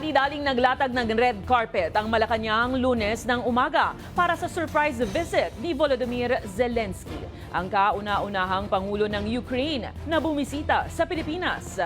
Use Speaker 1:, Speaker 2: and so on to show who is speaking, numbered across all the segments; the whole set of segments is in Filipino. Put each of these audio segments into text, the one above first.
Speaker 1: Dali-daling naglatag ng red carpet ang Malacanang Lunes ng umaga para sa surprise visit ni Volodymyr Zelensky, ang kauna-unahang Pangulo ng Ukraine na bumisita sa Pilipinas.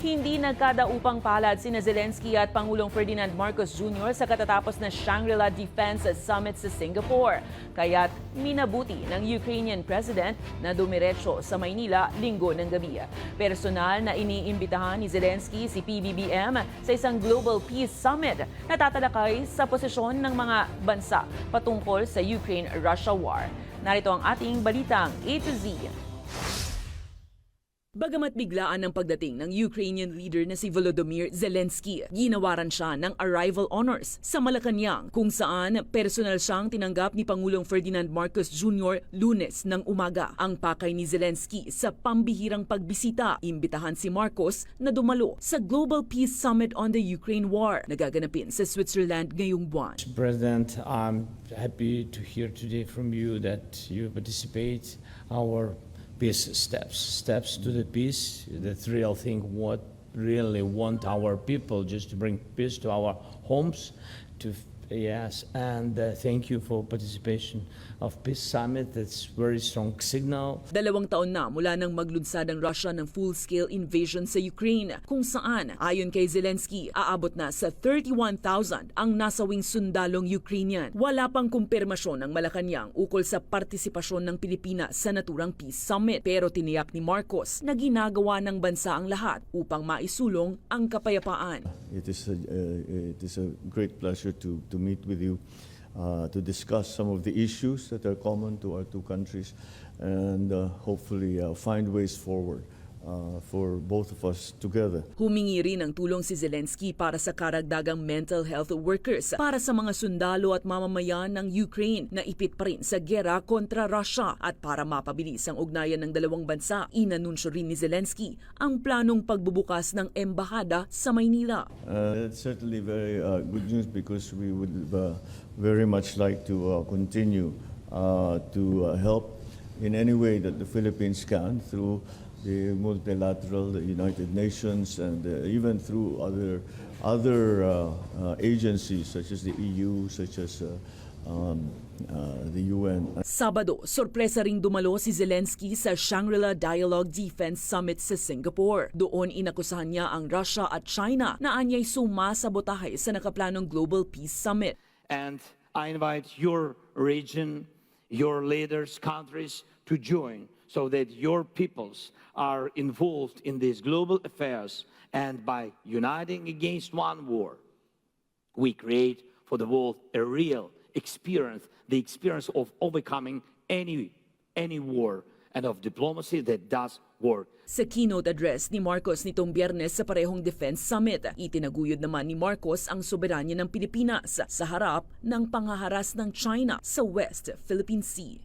Speaker 1: Hindi nagkadaupang palad sina Zelensky at Pangulong Ferdinand Marcos Jr. sa katatapos na Shangri-La Defense Summit sa Singapore. Kaya't minabuti ng Ukrainian President na dumiretso sa Maynila linggo ng gabi. Personal na iniimbitahan ni Zelensky si PBBM sa isang Global Peace Summit na tatalakay sa posisyon ng mga bansa patungkol sa Ukraine-Russia war. Narito ang ating balitang A to Z. Bagamat biglaan ang pagdating ng Ukrainian leader na si Volodymyr Zelensky, ginawaran siya ng arrival honors sa Malacanang kung saan personal siyang tinanggap ni Pangulong Ferdinand Marcos Jr. Lunes ng umaga. Ang pakay ni Zelensky sa pambihirang pagbisita, imbitahan si Marcos na dumalo sa Global Peace Summit on the Ukraine War na gaganapin sa Switzerland ngayong buwan.
Speaker 2: President, I'm happy to hear today from you that you participate our peace steps to the peace. That's real thing. What really want our people just to bring peace to our homes. Yes, and thank you for participation of Peace Summit. That's very strong signal.
Speaker 1: 2 taon na mula nang maglunsad ang Russia ng full-scale invasion sa Ukraine, kung saan, ayon kay Zelensky, aabot na sa 31,000 ang nasawing sundalong Ukrainian. Wala pang kumpirmasyon ng Malacanang ukol sa partisipasyon ng Pilipinas sa naturang Peace Summit. Pero tiniyak ni Marcos na ginagawa ng bansa ang lahat upang maisulong ang kapayapaan.
Speaker 3: It is a great pleasure to meet with you to discuss some of the issues that are common to our two countries and hopefully find ways forward for both of us together.
Speaker 1: Humingi rin ng tulong si Zelensky para sa karagdagang mental health workers para sa mga sundalo at mamamayan ng Ukraine na ipit pa rin sa gera kontra Russia at para mapabilis ang ugnayan ng dalawang bansa. Inanunsyo rin ni Zelensky ang planong pagbubukas ng embahada sa Maynila.
Speaker 3: It's certainly very good news because we would very much like to continue to help in any way that the Philippines can through the multilateral, the United Nations, and even through other agencies such as the EU, such as the UN.
Speaker 1: Sabado, sorpresa ring dumalo si Zelensky sa Shangri-La Dialogue Defense Summit sa Singapore. Doon inakusahan niya ang Russia at China na anyay sumasabotahe sa nakaplanong Global Peace Summit.
Speaker 4: And I invite your region, your leaders, countries to join so that your peoples are involved in these global affairs, and by uniting against one war, we create for the world a real experience, the experience of overcoming any war and of diplomacy that does work.
Speaker 1: Sa keynote address ni Marcos nitong Biyernes sa parehong Defense Summit, itinaguyod naman ni Marcos ang soberanya ng Pilipinas sa harap ng panghaharas ng China sa West Philippine Sea.